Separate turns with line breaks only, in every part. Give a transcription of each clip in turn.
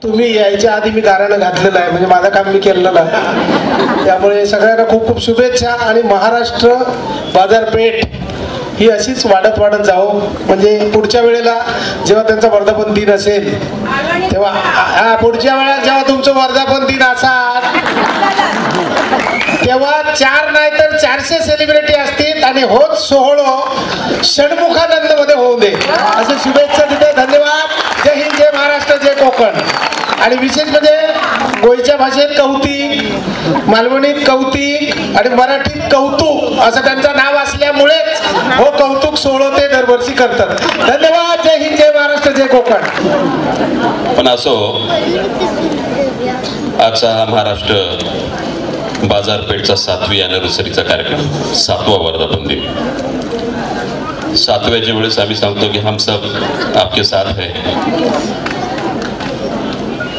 तुम्ही यायच्या आधी मी गाणं घातलेलं आहे, म्हणजे माझं काम मी केलेलं आहे. त्यामुळे सगळ्यांना खूप खूप शुभेच्छा. आणि महाराष्ट्र बाजारपेठ ही अशीच वाढत वाढत जाओ. म्हणजे पुढच्या वेळेला जेव्हा त्यांचा वर्धापन दिन असेल तेव्हा पुढच्या वेळेला जेव्हा तुमचं वर्धापन दिन असाल तेव्हा 4 नाही तर 400 सेलिब्रिटी असतील आणि होत सोहळो षण्मुखानंद मध्ये होऊ दे असे शुभेच्छा देते. धन्यवाद. जय हिंद, जय महाराष्ट्र, जय कोकण. आणि विशेष म्हणजे गोयच्या भाषेत कौतिक, मालवणीत कौतिक आणि मराठीत कौतुक असं त्यांचं नाव असल्यामुळेच हो कौतुक सोहळो ते दरवर्षी करतात. धन्यवाद. जय हिंद, जय महाराष्ट्र, जय कोकण.
पण असो, आजचा हा महाराष्ट्र बाजारपेठचा 7वी अॅनिव्हर्सरीचा कार्यक्रम, 7वा वर्धापन दिन. 7व्याच्या वेळेस आम्ही सांगतो की हम सब आपके साथ है.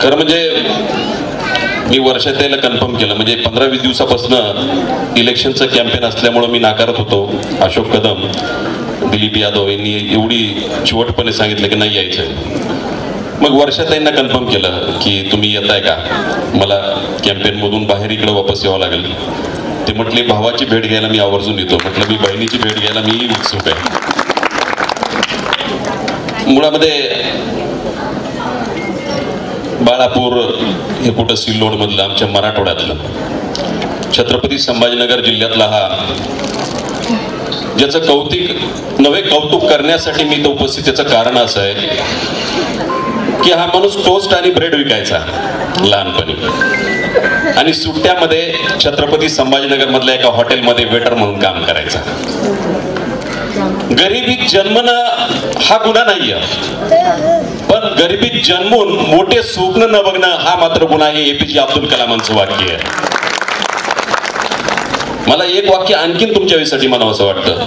खरं म्हणजे मी वर्षात यायला कन्फर्म केलं. म्हणजे 15-20 दिवसापासून इलेक्शनचं कॅम्पेन असल्यामुळं मी नाकारत होतो. अशोक कदम, दिलीप यादव यांनी एवढी चिवटपणे सांगितलं की नाही यायचं. मग वर्षात त्यांना कन्फर्म केलं की तुम्ही येताय का, मला कॅम्पेनमधून बाहेर इकडे वापस यावं लागेल. ते म्हटले भावाची भेट घ्यायला मी आवर्जून येतो. म्हटलं मी बहिणीची भेट घ्यायला मी उत्सुक आहे. मुळामध्ये बाळापूर हे कुठं सिल्लोड मधलं आमच्या मराठवाड्यातलं छत्रपती संभाजीनगर जिल्ह्यातला हा, ज्याचं कौतुक करण्यासाठी मी इथं उपस्थित. त्याचं कारण असं आहे की हा माणूस टोस्ट आणि ब्रेड विकायचा लहानपणी आणि सुट्ट्यामध्ये छत्रपती संभाजीनगर मधल्या एका हॉटेलमध्ये वेटर म्हणून काम करायचा. गरिबीत जन्मणं हा गुन्हा नाहीये, पण गरिबीत जन्मून मोठे स्वप्न न बघणं हा मात्र गुन्हा आहे. APJ अब्दुल कलामांचं वाक्य आहे. मला एक वाक्य आणखीन तुमच्यासाठी म्हणावंसं वाटतं.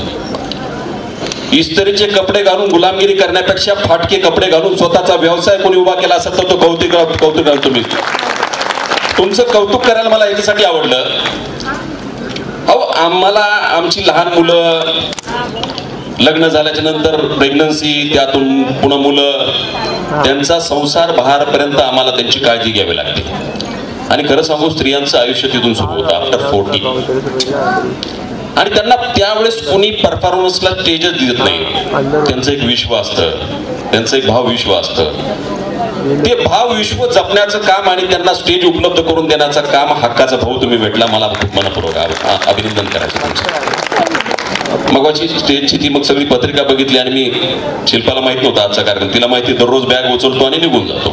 इस्त्रीचे कपडे घालून गुलामगिरी करण्यापेक्षा फाटके कपडे घालून स्वतःचा व्यवसाय कोणी उभा केला असेल तर तो कौतुक तुम्ही तुमचं कौतुक करायला मला याच्यासाठी आवडलं. अहो, आम्हाला आमची लहान मुलं लग्न झाल्याच्या नंतर प्रेग्नन्सी, त्यातून पुन्हा मुलं, त्यांचा संसार बहारपर्यंत आम्हाला त्यांची काळजी घ्यावी लागते. आणि खरं सांगू, स्त्रियांचं आयुष्य तिथून सुरू होतं आफ्टर 40. आणि त्यांना त्यावेळेस कोणी परफॉर्मन्सला स्टेजच देत नाही. त्यांचं एक विश्व असतं, त्यांचं एक भावविश्व असतं. ते भावविश्व जपण्याचं काम आणि त्यांना स्टेज उपलब्ध करून देण्याचं काम हक्काचा भाऊ तुम्ही भेटला. मला खूप मनपूर्वक अभिनंदन करायचं तुमचं. मगाची स्टेजची ती मग सगळी पत्रिका बघितली आणि मी, शिल्पाला माहित नव्हता आजचा कार्यक्रम, तिला माहिती दररोज बॅग उचलतो आणि निघून जातो.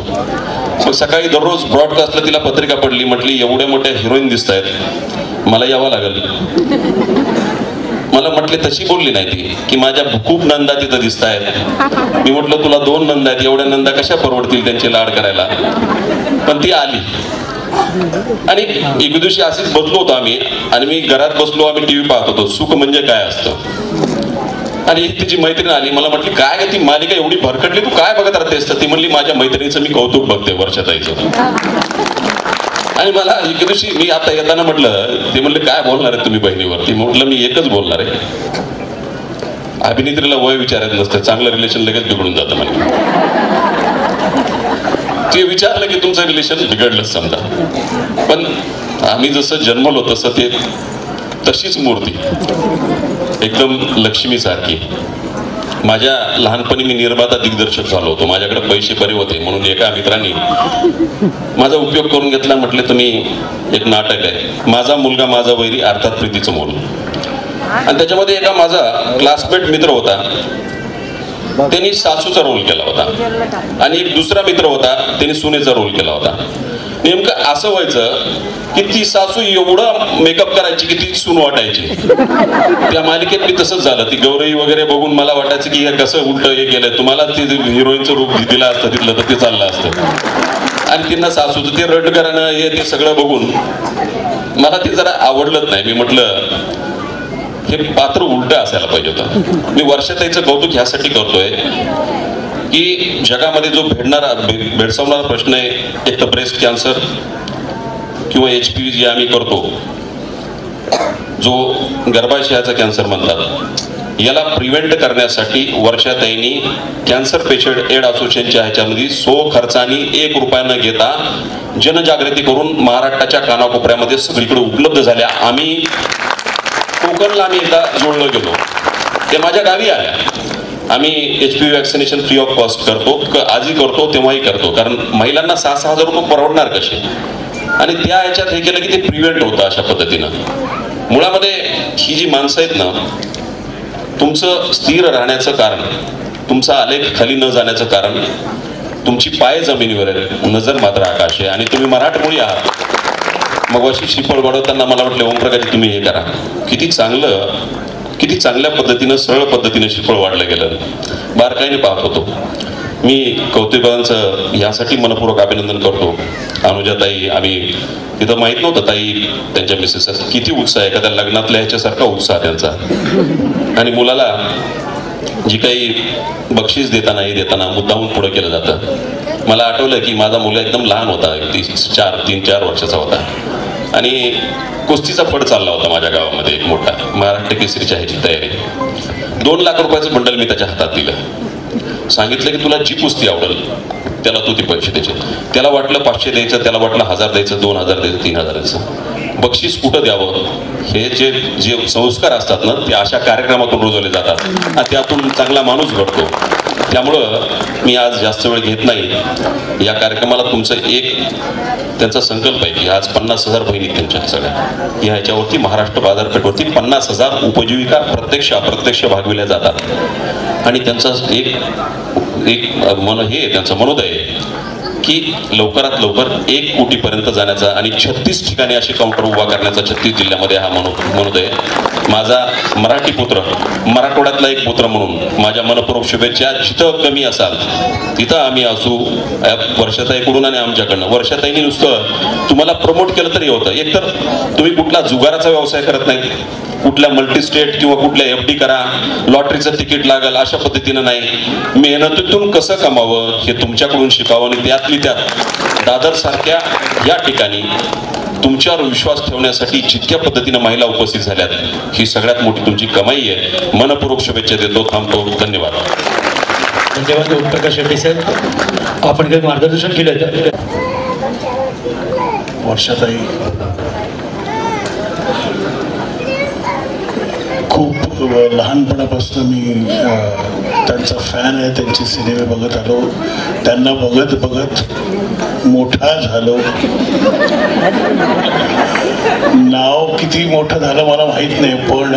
मग सकाळी दररोज ब्रॉडकास्टला तिला पत्रिका पडली. म्हटली एवढ्या मोठ्या हिरोईन दिसत आहेत, मला यावं लागेल. मला म्हटले, तशी बोलली नाही ती की माझ्या खूप नंदा तिथं दिसत आहेत. मी म्हटलं तुला 2 नंदा आहेत, एवढ्या नंदा कशा परवडतील त्यांचे लाड करायला. पण ती आली. आणि एक दिवशी असेच बसलो होतो आम्ही, आणि मी घरात बसलो, आम्ही टीव्ही पाहत होतो. सुख म्हणजे काय असतं. आणि तिची मैत्रीण आली. मला म्हटली, काय ती मालिका एवढी भरकटली, तू काय बघत राहतेस? ती म्हणली, माझ्या मैत्रिणीचं मी कौतुक बघते वर्षाताईचं. आणि मला एक दिवशी मी आता येताना म्हटलं, ते म्हणले काय बोलणार आहे तुम्ही बहिणीवरती? म्हटलं मी एकच बोलणार आहे, अभिनेत्रीला वय विचारायचं नसतं, चांगलं रिलेशन लगेच बिघडून जातं. म्हणे ते विचारलं की तुमचं रिलेशन बिघडलं समजा. पण आम्ही जसं जन्मलो तसं ते तशीच मूर्ती, एकदम लक्ष्मी सारखी. माझ्या लहानपणी मी निर्माता दिग्दर्शक झालो होतो. माझ्याकडे पैसे बरे होते म्हणून एका मित्रांनी माझा उपयोग करून घेतला. म्हटले तुम्ही, एक नाटक आहे माझा मुलगा माझा वैरी, अर्थात प्रीतीचं मूल. आणि त्याच्यामध्ये एका माझा क्लासमेट मित्र होता, त्यांनी सासूचा रोल केला होता. आणि एक दुसरा मित्र होता, त्यांनी सुनेचा रोल केला होता. नेमकं असं व्हायचं की ती सासू एवढं मेकअप करायची की ती सून वाटायची. त्या मालिकेत मी तसंच झालं. ती गौरई वगैरे बघून मला वाटायचं की हे कसं उलट हे केलंय. तुम्हाला ते हिरोईनचं रूप दिलं असतं तिथलं तर ते चाललं असतं. आणि त्यांना सासूचं ते रड करणं हे ते सगळं बघून मला ते जरा आवडलंच नाही. मी म्हटलं हे पात्र उलट असायला पाहिजे होतं. मी वर्षाताईचं कौतुक ह्यासाठी करतोय की जगामध्ये जो भेडसावणारा प्रश्न आहे, एक तर ब्रेस्ट कॅन्सर किंवा HPV जे आम्ही करतो, जो गर्भाशयाचा कॅन्सर म्हणतात, याला प्रिव्हेंट करण्यासाठी वर्षाताईंनी कॅन्सर पेशंट एड असोसिएशनच्या ह्याच्यामध्ये खर्चाने 1 रुपया न घेता जनजागृती करून महाराष्ट्राच्या कानाकोपऱ्यामध्ये सगळीकडे उपलब्ध झाल्या. आम्ही कोकणला एकदा जोडलं गेलो, ते माझ्या गावी आल्या. आम्ही HPV vaccination free of cost करतो, आजही करतो, तेव्हाही करतो, कारण महिलांना 6,000 हजार रुपये परवडणार कसे. आणि त्या ह्याच्यात हे केलं की ते प्रिव्हेंट होतं अशा पद्धतीनं. मुळामध्ये ही जी माणसं आहेत ना, तुमचं स्थिर राहण्याचं कारण, तुमचा आलेख खाली न जाण्याचं कारण, तुमची पाय जमिनीवर आहे, नजर मात्र आकाश आहे. आणि तुम्ही मराठमोळी आहात. मग अशी शिपळ वाढवताना मला वाटलं ओमप्रकाश तुम्ही हे करा. किती चांगल्या पद्धतीनं सरळ पद्धतीने शिपळ वाढलं गेलं. बारकाईने पाहत होतो मी. कौतुकांचं यासाठी मनपूर्वक अभिनंदन करतो. अनुजाताई, आम्ही तिथं माहित नव्हतं ताई त्यांच्या मिसेस किती उत्साह आहे, एखाद्या लग्नातल्या ह्याच्यासारखा उत्साह त्यांचा. आणि मुलाला जी काही बक्षीस देताना मुद्दाहून पुढं केलं जातं. मला आठवलं की माझा मुलगा एकदम लहान होता, 3-4 वर्षाचा होता, आणि कुस्तीचा फड चालला होता माझ्या गावामध्ये एक मोठा. महाराष्ट्र केसरीच्या ह्याची तयारी. 2 लाख रुपयाचं बंडल मी त्याच्या हातात दिलं. सांगितलं की तुला जी कुस्ती आवडेल त्याला तू ते पैसे द्यायचे. त्याला वाटलं 500 द्यायचं, त्याला वाटलं 1000 द्यायचं, 2000 द्यायचं, 3000 द्यायचं. बक्षीस कुठं द्यावं हे जे संस्कार असतात ना, ते अशा कार्यक्रमातून रुजवले जातात आणि त्यातून चांगला माणूस घडतो. त्यामुळं मी आज जास्त वेळ घेत नाही. या कार्यक्रमाला तुमचं त्यांचा संकल्प आहे की आज 50,000 बहिणी त्यांच्या सगळ्या या ह्याच्यावरती महाराष्ट्र बाजारपेठवरती 50,000 उपजीविका प्रत्यक्ष अप्रत्यक्ष भागविल्या जातात. आणि त्यांचा एक त्यांचं मनोदय आहे की लवकरात लवकर 1 कोटीपर्यंत जाण्याचा आणि 36 ठिकाणी असे काउंटर उभा करण्याचा 36 जिल्ह्यामध्ये हा मनोदय. माझा मराठी पुत्र, मराठवाड्यातला एक पुत्र म्हणून माझ्या मनपूर्वक शुभेच्छा. जिथं कमी असाल तिथं आम्ही असू. वर्षाताईकडून आणि आमच्याकडनं. वर्षाताईंनी नुसतं तुम्हाला प्रमोट केलं तरी होतं. एकतर तुम्ही कुठला जुगाराचा व्यवसाय करत नाही, कुठल्या मल्टीस्टेट किंवा कुठल्या FD करा, लॉटरीचं तिकीट लागल अशा पद्धतीनं नाही. मेहनतीतून कसं कमावं हे तुमच्याकडून शिकावं. आणि त्यातली त्यात दादर सारख्या या ठिकाणी तुमच्यावर विश्वास ठेवण्यासाठी जितक्या पद्धतीनं महिला उपस्थित झाल्यात, ही सगळ्यात मोठी तुमची कमाई आहे. मनपूर्वक शुभेच्छा देतो. थांबतो. धन्यवाद.
धन्यवाद ओमप्रकाश शेट्टी साहेब. आपण काही मार्गदर्शन केलं.
वर्षाताई खूप लहानपणापासून मी त्यांचा फॅन आहे. त्यांचे सिनेमे बघत आलो, त्यांना बघत बघत मोठा झालो. नाव किती मोठं झालं मला माहीत नाही, पण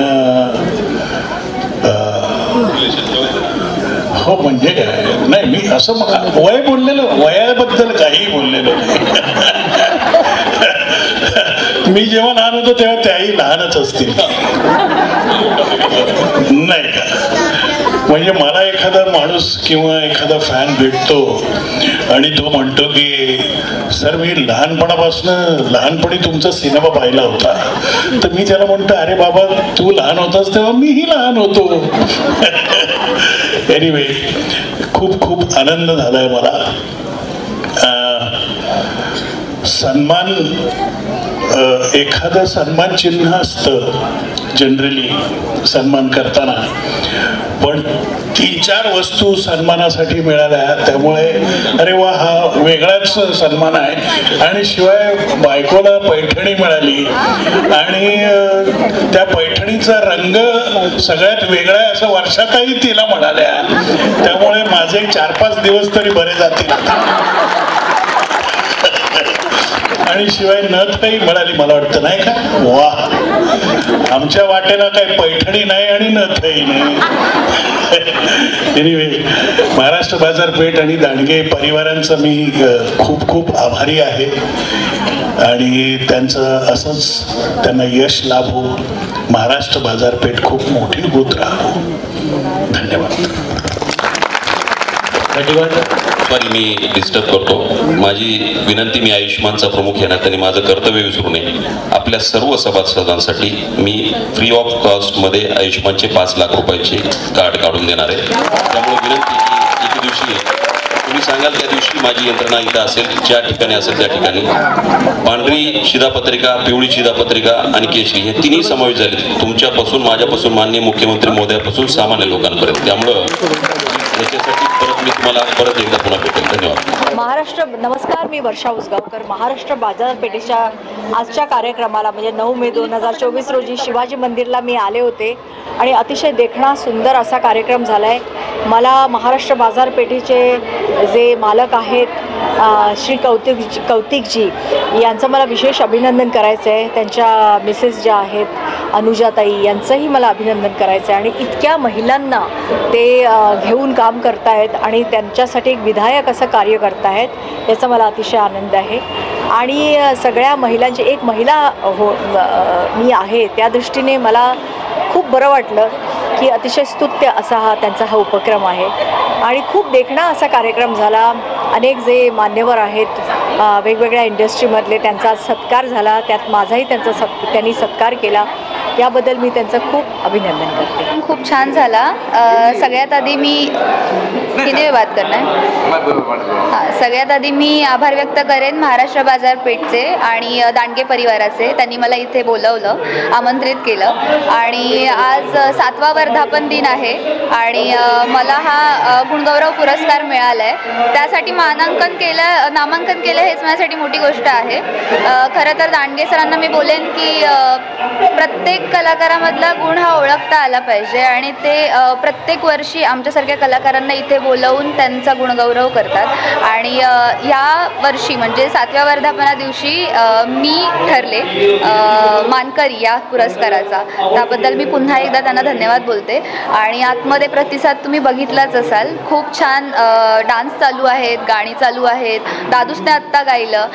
हो म्हणजे काय नाही, मी असं वय बोललेलं, वयाबद्दल काही बोललेलं नाही. मी जेव्हा लहान होतो तेव्हा त्याही लहानच असतील नाही का. म्हणजे मला एखादा माणूस किंवा एखादा फॅन भेटतो आणि तो म्हणतो की सर मी लहानपणी तुमचा सिनेमा पाहिला होता, तर मी त्याला म्हणतो अरे बाबा तू लहान होतास तेव्हा मीही लहान होतो. एनिवे खूप खूप आनंद झालाय मला. सन्मान, एखादं सन्मान चिन्ह असतं जनरली सन्मान करताना, पण 3-4 वस्तू सन्मानासाठी मिळाल्या, त्यामुळे अरे वा हा वेगळाच सन्मान आहे. आणि शिवाय बायकोला पैठणी मिळाली आणि त्या पैठणीचा रंग सगळ्यात वेगळा आहे असं वर्षाताई तिला म्हणाल्या. त्यामुळे माझे 4-5 दिवस तरी बरे जातील. आणि शिवाय नथही मिळाली मला वाटतं नाही का. वा, आमच्या वाटेला काही पैठणी नाही आणि नथही नाही. एनिवे महाराष्ट्र बाजारपेठ आणि दांडगे परिवारांचा मी खूप खूप आभारी आहे आणि त्यांचं असंच त्यांना यश लाभो. महाराष्ट्र बाजारपेठ खूप मोठी होत राहो. धन्यवाद.
सॉरी मी डिस्टर्ब करतो. माझी विनंती, मी आयुष्यमानचा प्रमुख या नात्याने माझं कर्तव्य विसरू नये. आपल्या सर्व सभासदांसाठी मी फ्री ऑफ कॉस्टमध्ये आयुष्यमानचे 5 लाख रुपयाचे कार्ड काढून देणार आहे. त्यामुळे विनंती की एके दिवशी तुम्ही सांगाल त्या दिवशी माझी यंत्रणा इथं असेल, ज्या ठिकाणी असेल त्या ठिकाणी पांढरी शिधापत्रिका, पिवळी शिधापत्रिका आणि केशरी हे तिन्ही समावेश झाले, तुमच्यापासून, माझ्यापासून, माननीय मुख्यमंत्री महोदयापासून सामान्य लोकांपर्यंत. त्यामुळं याच्यासाठी परत मी तुम्हाला परत एकदा पुन्हा भेटेल. धन्यवाद.
महाराष्ट्र नमस्कार, मी वर्षा उसगावकर. महाराष्ट्र बाजारपेठेच्या आजच्या कार्यक्रमाला म्हणजे 9 मे 2024 रोजी शिवाजी मंदिरला मी आले होते आणि अतिशय देखणा सुंदर असा कार्यक्रम झाला आहे. मला महाराष्ट्र बाजारपेठेचे जे मालक आहेत श्री कौतिकजी यांचं मला विशेष अभिनंदन करायचं आहे. त्यांच्या मिसेस ज्या आहेत अनुजाताई यांचंही मला अभिनंदन करायचं आहे. आणि इतक्या महिलांना ते घेऊन काम करतायत आणि त्यांच्यासाठी एक विधायक असं कार्य करतायत याचा मला अतिशय आनंद आहे. आणि सगळ्या महिलांची एक महिला मी आहे त्या दृष्टीने मला खूप बरं वाटलं की अतिशय स्तुत्य असा त्यांचा हा उपक्रम आहे आणि खूप देखणा असा कार्यक्रम झाला. अनेक जे मान्यवर आहेत वेगवेगळ्या इंडस्ट्रीमधले त्यांचा सत्कार झाला, त्यात माझाही त्यांनी सत्कार केला, याबद्दल मी त्यांचं खूप अभिनंदन करते.
खूप छान झाला. सगळ्यात आधी मी किती बात करणार सगळ्यात आधी मी आभार व्यक्त करेन महाराष्ट्र बाजारपेठचे आणि दांडगे परिवाराचे. त्यांनी मला इथे बोलवलं, आमंत्रित केलं आणि आज 7वा वर्धापन दिन आहे आणि मला हा गुणगौरव पुरस्कार मिळाला आहे. त्यासाठी नामांकन केलं हेच माझ्यासाठी मोठी गोष्ट आहे. खरं तर दांडगे सरांना मी बोलेन की प्रत्येक कलाकारामधला गुण हा ओळखता आला पाहिजे आणि ते प्रत्येक वर्षी आमच्यासारख्या कलाकारांना इथे बोलवून त्यांचा गुणगौरव करतात. आणि या वर्षी म्हणजे 7व्या वर्धापना दिवशी मी ठरले मानकरी या पुरस्काराचा. त्याबद्दल मी पुन्हा एकदा त्यांना धन्यवाद बोलते. आणि आतमध्ये प्रतिसाद तुम्ही बघितलाच असाल, खूप छान डान्स चालू आहेत, गाणी चालू आहेत. दादूसने आत्ता गायलं,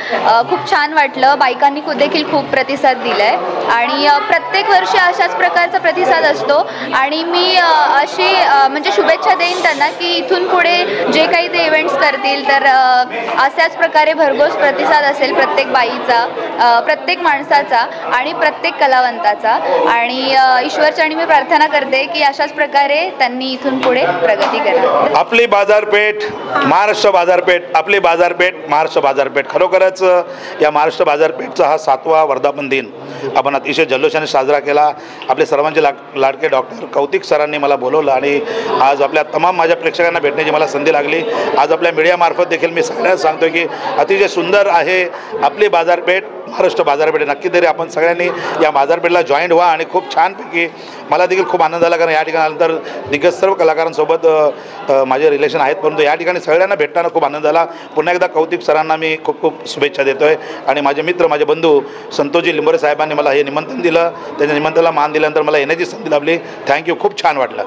खूप छान वाटलं. बायकांनी देखील खूप प्रतिसाद दिला आहे आणि प्रत्येक वर्षी अशाच प्रकारचा प्रतिसाद असतो. आणि मी अशी म्हणजे शुभेच्छा देईन त्यांना की इथून पुढे जे काही ते इव्हेंट्स करतील तर अशाच प्रकारे भरघोस प्रतिसाद असेल प्रत्येक बाईचा, प्रत्येक माणसाचा आणि प्रत्येक कलावंताचा. आणि ईश्वरचरणी मी प्रार्थना करते की अशाच प्रकारे त्यांनी इथून पुढे प्रगती करावी.
आपली बाजारपेठ महाराष्ट्र बाजारपेठ, आपली बाजारपेठ महाराष्ट्र बाजारपेठ. खरोखरच या महाराष्ट्र बाजारपेठचा हा 7वा वर्धापन दिन आपण अतिशय जल्लोषाने साजरा केला. आपले सर्वांचे लाडके डॉक्टर कौतिक सरांनी मला बोलवलं आणि आज आपल्या तमाम माझ्या प्रेक्षकांना भेटण्याची मला संधी लागली. आज आपल्या मीडियामार्फत देखील मी सगळ्यांना सांगतो की अतिशय सुंदर आहे आपली बाजारपेठ महाराष्ट्र बाजारपेठ. नक्की तरी आपण सगळ्यांनी या बाजारपेठला जॉईंट व्हा आणि खूप छानपैकी मला देखील खूप आनंद झाला कारण या ठिकाणी आल्यानंतर दिग्गज सर्व कलाकारांसोबत माझे रिलेशन आहेत, परंतु या ठिकाणी सगळ्यांना भेटताना खूप आनंद झाला. पुन्हा एकदा कौतिक सरांना मी खूप खूप शुभेच्छा देतो आहे. आणि माझे मित्र, माझे बंधू संतोषजी लिंबोरे साहेबांनी मला हे निमंत्रण दिलं, त्यांच्या निमंत्रणाला मान दिल्यानंतर मला येण्याची संधी लाभली. थँक्यू, खूप छान वाटलं.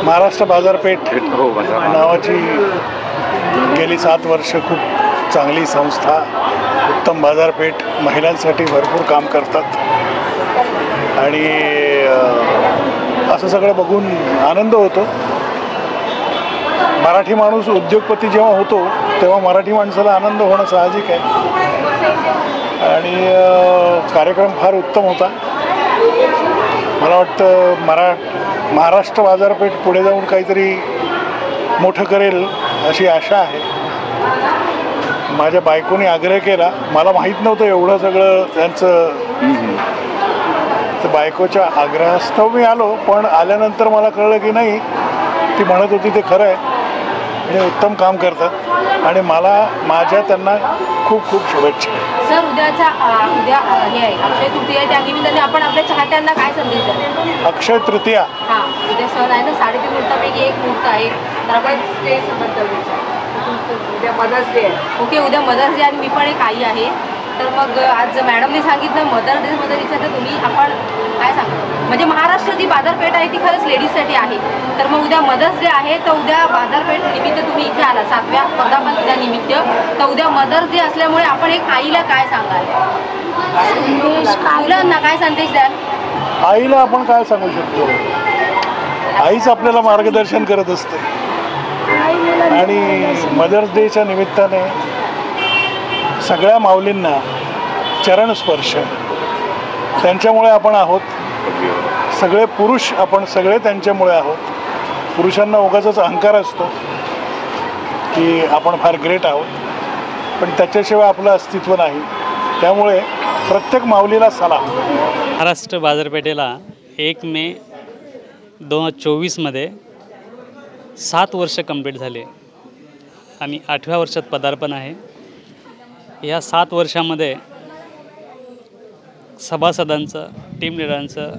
महाराष्ट्र बाजारपेठ नावाची गेली 7 वर्ष खूप चांगली संस्था, उत्तम बाजारपेठ महिलांसाठी भरपूर काम करतात आणि असं सगळं बघून आनंद होतो. मराठी माणूस उद्योगपती जेव्हा होतो तेव्हा मराठी माणसाला आनंद होणं साहजिक आहे आणि कार्यक्रम फार उत्तम होता. मला वाटतं महाराष्ट्र बाजारपेठ पुढे जाऊन काहीतरी मोठं करेल अशी आशा आहे. माझ्या बायकोने आग्रह केला, मला माहीत नव्हतं एवढं सगळं त्यांचं, तर बायकोच्या आग्रहास्तव मी आलो, पण आल्यानंतर मला कळलं की नाही ती म्हणत होती ते खरं आहे आणि उत्तम काम करतात आणि माझ्या त्यांना खूप खूप शुभेच्छा.
सर, उद्या हे आहे अक्षय तृतीया, त्या निमित्ताने आपण आपल्या चाहत्यांना काय संदेश द्याल?
अक्षय तृतीया
हां, उद्या सण आहे ना, 3.5 मुहूर्तापैकी एक मुहूर्त आहे, तर आपण स्टेजबद्दल उद्या मदर्स डे आहे. ओके, उद्या मदर्स डे आणि मी पण एक आई आहे, तर मग आज मॅडमने सांगितलं मदर डेमध्ये विचारलं तुम्ही, आपण काय सांगतो म्हणजे महाराष्ट्र जी बाजारपेठ आहे ती खरंच लेडीजसाठी आहे, तर मग उद्या मदर्स डे आहे, तर उद्या बाजारपेठ निमित्त तुम्ही इथे आला 7व्या वर्धापन दिनानिमित्त, तर उद्या मदर्स डे असल्यामुळे आपण एक आईला काय सांगाल, मुलांना काय संदेश द्याल?
आईला आपण काय सांगू शकतो, आईच आपल्याला मार्गदर्शन करत असते आणि मदर्स डेच्या निमित्ताने सगळ्या माऊलींना चरणस्पर्श, त्यांच्यामुळे आपण आहोत सगळे पुरुष आपण सगळे त्यांच्यामुळे आहोत. पुरुषांना उगाचच अहंकार असतो की आपण फार ग्रेट आहोत, पण त्याच्याशिवाय आपलं अस्तित्व नाही. त्यामुळे प्रत्येक माऊलीला सलाम.
महाराष्ट्र बाजारपेठेला 1 मे 2024मध्ये 7 वर्ष कंप्लीट झाले आणि 8व्या वर्षात पदार्पण आहे. या 7 वर्षामध्ये सभासदांचं, टीम लिडरांचं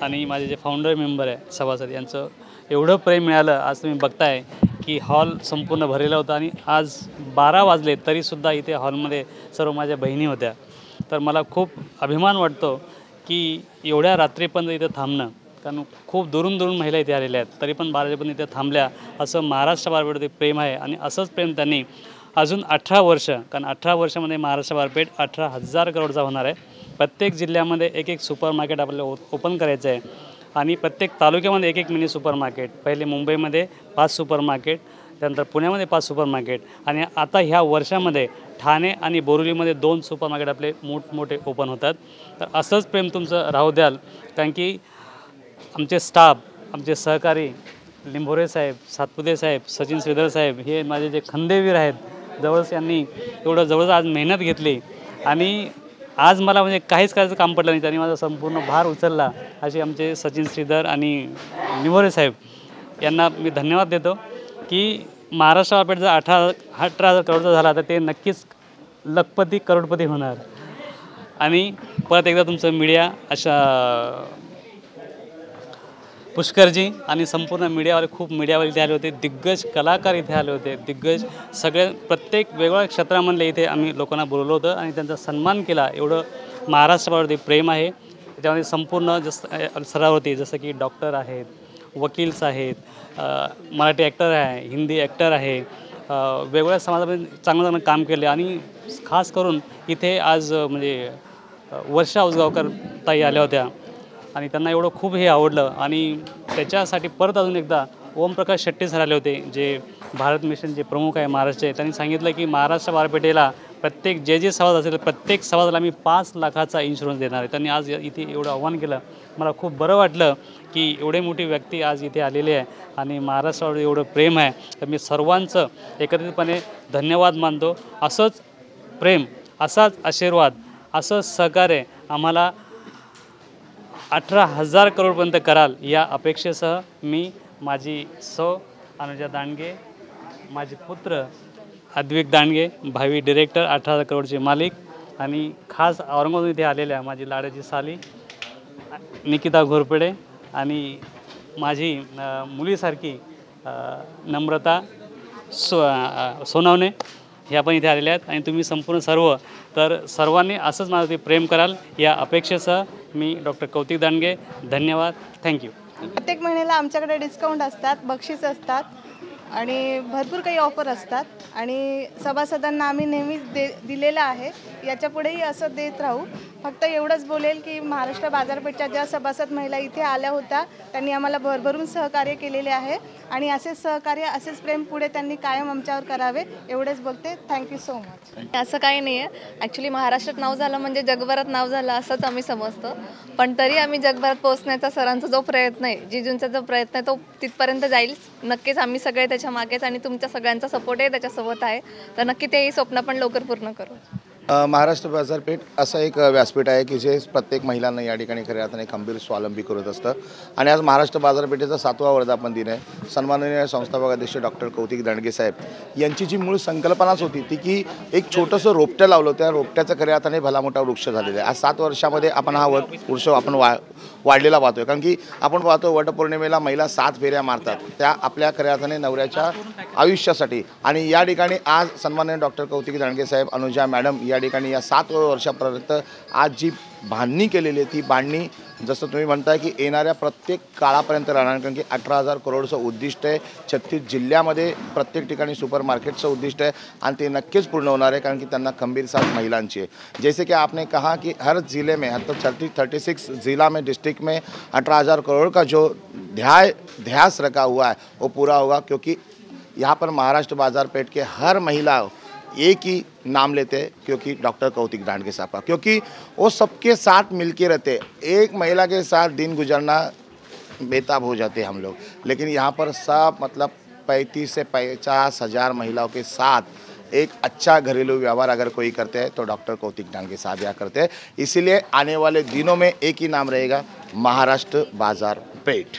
आणि माझे जे फाउंडर मेंबर आहे सभासद यांचं एवढं प्रेम मिळालं. आज तुम्ही बघताय की हॉल संपूर्ण भरलेला होता आणि आज 12 वाजले तरीसुद्धा इथे हॉलमध्ये सर्व माझ्या बहिणी होत्या. तर मला खूप अभिमान वाटतो की एवढ्या रात्रीपर्यंत इथे थांबणं, कारण खूप दुरून महिला इथे आलेल्या आहेत, तरी पण 12 वाजेपर्यंत इथे थांबल्या. असं महाराष्ट्र बाजारपेठेवरती प्रेम आहे आणि असंच प्रेम त्यांनी अजून 18 वर्ष, कारण 18 वर्षामध्ये महाराष्ट्र बाजारपेठ 18,000 करोडचा होणार आहे. प्रत्येक जिल्ह्यामध्ये एक सुपर मार्केट आपल्याला ओपन करायचं आहे आणि प्रत्येक तालुक्यामध्ये एक मिनी सुपर मार्केट. पहिले मुंबईमध्ये 5 सुपर मार्केट, त्यानंतर पुण्यामध्ये 5 सुपर मार्केट आणि आता ह्या वर्षामध्ये ठाणे आणि बोरिवलीमध्ये 2 सुपर मार्केट आपले मोठमोठे ओपन होतात. तर असंच प्रेम तुमचं राहू द्याल, कारण की आमचे स्टाफ, आमचे सहकारी लिंभोरे साहेब, सातपुते साहेब, सचिन श्रीधर साहेब हे माझे जे खंदेवीर आहेत, जवळच यांनी एवढं जवळच आज मेहनत घेतली आणि आज मला म्हणजे काहीच करायचं काम पडलं नाही, त्यांनी माझा संपूर्ण भार उचलला. असे आमचे सचिन श्रीधर आणि लिंभोरे साहेब यांना मी धन्यवाद देतो की महाराष्ट्र बाजारपेठ जर 18,000 करोडचा झाला तर ते नक्कीच लखपती करोडपती होणार. आणि परत एकदा तुमचं मीडिया अशा पुष्करजी आणि संपूर्ण मीडियावाले, खूप मीडियावाले इथे आले होते, दिग्गज कलाकार इथे आले होते, दिग्गज सगळे प्रत्येक वेगवेगळ्या क्षेत्रामधले इथे आम्ही लोकांना बोलवलं होतं आणि त्यांचा सन्मान केला. एवढं महाराष्ट्रावरती प्रेम आहे. त्याच्यामध्ये संपूर्ण स्तरावरती जसं की डॉक्टर आहेत, वकील्स आहेत, मराठी ॲक्टर आहे, हिंदी ॲक्टर आहे, वेगवेगळ्या समाजामध्ये चांगलं काम केले आणि खास करून इथे आज म्हणजे वर्षा उसगावकर ताई आल्या होत्या आणि त्यांना एवढं खूप हे आवडलं आणि त्याच्यासाठी परत अजून एकदा ओमप्रकाश शेट्टी सर आले होते, जे भारत मिशनचे प्रमुख आहे महाराष्ट्राचे. त्यांनी सांगितलं की महाराष्ट्र बाजारपेठेला प्रत्येक जे सभासद असेल प्रत्येक सभासदाला मी 5 लाखाचा इन्शुरन्स देणार आहे. त्यांनी आज इथे एवढं आव्हान केलं. मला खूप बरं वाटलं की एवढे मोठी व्यक्ती आज इथे आलेली आहे आणि महाराष्ट्रावर एवढं प्रेम आहे. तर मी सर्वांचं एकत्रितपणे धन्यवाद मानतो. असंच प्रेम, असाच आशीर्वाद, असंच सहकार्य आम्हाला 18,000 करोडपर्यंत कराल या अपेक्षेसह मी, माझी सौ अनुजा दांडगे, माझे पुत्र अद्विक दांडगे, भावी डिरेक्टर 18,000 करोडचे मालिक आणि खास औरंगाबाद इथे आलेल्या माझी लाडाची साली निकिता घोरपडे आणि माझी मुलीसारखी नम्रता सोनावणे ह्या पण इथे आलेल्या आहेत आणि तुम्ही संपूर्ण सर्व, तर सर्वांनी असंच माझं प्रेम कराल या अपेक्षेसह मी डॉक्टर कौतिक दांडगे. धन्यवाद. थँक्यू.
प्रत्येक महिन्याला आमच्याकडे डिस्काउंट असतात, बक्षीस असतात आणि भरपूर काही ऑफर असतात आणि सभासदांना आम्ही नेहमीच दिलेलं आहे. याच्यापुढेही असं देत राहू. फक्त एवढंच बोलेल की महाराष्ट्र बाजारपेठच्या ज्या सभासद महिला इथे आल्या होत्या त्यांनी आम्हाला भरभरून सहकार्य केलेले आहे आणि असेच सहकार्य, असेच प्रेम पुढे त्यांनी कायम आमच्यावर करावे एवढेच बोलते. Thank you so much.
असं काही नाही आहे. ॲक्च्युली महाराष्ट्रात नाव झालं म्हणजे जगभरात नाव झालं असंच आम्ही समजतो, पण तरी आम्ही जगभरात पोहोचण्याचा सरांचा जो प्रयत्न आहे, जिजूंचा जो प्रयत्न आहे तो तिथपर्यंत जाईल नक्कीच. आम्ही सगळे त्याच्या मागेच आणि तुमच्या सगळ्यांचा सपोर्ट आहे त्याच्यासोबत आहे, तर नक्की तेही स्वप्न पण लवकर पूर्ण करू.
महाराष्ट्र बाजारपेठ असं एक व्यासपीठ आहे की जे प्रत्येक महिलांना या ठिकाणी खऱ्या अर्थाने खंबीर स्वावलंबी करत असतं आणि आज महाराष्ट्र बाजारपेठेचा 7वा वर्धापन दिन आहे. सन्माननीय संस्थापक अध्यक्ष डॉक्टर कौतिक दांडगे साहेब यांची जी मूळ संकल्पनाच होती ती की एक छोटंसं रोपटं लावलं, त्या रोपट्याचं खऱ्या अर्थाने भला मोठा वृक्ष झालेला आहे. आज 7 वर्षामध्ये आपण हा वृक्ष आपण वाढलेला पाहतोय, कारण की आपण पाहतो वटपौर्णिमेला महिला 7 फेऱ्या मारतात त्या आपल्या खऱ्या अर्थाने नवऱ्याच्या आयुष्यासाठी. आणि या ठिकाणी आज सन्माननीय डॉक्टर कौतिक दांडगे साहेब, अनुजा मॅडम या ठिकाणी या 7 वर्षापर्यंत आज जी बांधणी केलेली आहे ती बांधणी जसं तुम्ही म्हणताय की येणाऱ्या प्रत्येक काळापर्यंत राहणार, कारण की 18,000 करोडचं उद्दिष्ट आहे. 36 जिल्ह्यामध्ये प्रत्येक ठिकाणी सुपर मार्केटचं उद्दिष्ट आहे आणि ते नक्कीच पूर्ण होणार आहे, कारण की त्यांना खंबीर साथ महिलांची आहे. जैसे कि आपने कहा कि हर ज़िले में मतलब 36 ज़िला में डिस्ट्रिक्ट में 18,000 करोड़ का जो ध्यास रखा हुआ है वो पूरा होगा, क्योंकि यहाँ पर महाराष्ट्र बाजारपेठ के हर महिला एक ही नाम लेते हैं, क्योंकि डॉक्टर कौतिक डांडगे साहब का, क्योंकि वो सबके साथ मिलके रहते। एक महिला के साथ दिन गुजरना बेताब हो जाते हम लोग, लेकिन यहाँ पर सब मतलब 35 से 50 हज़ार महिलाओं के साथ एक अच्छा घरेलू व्यवहार अगर कोई करते हैं तो डॉक्टर कौतिक डांडगे साहब यहाँ करते हैं। इसीलिए आने वाले दिनों में एक ही नाम रहेगा, महाराष्ट्र बाजार पेठ।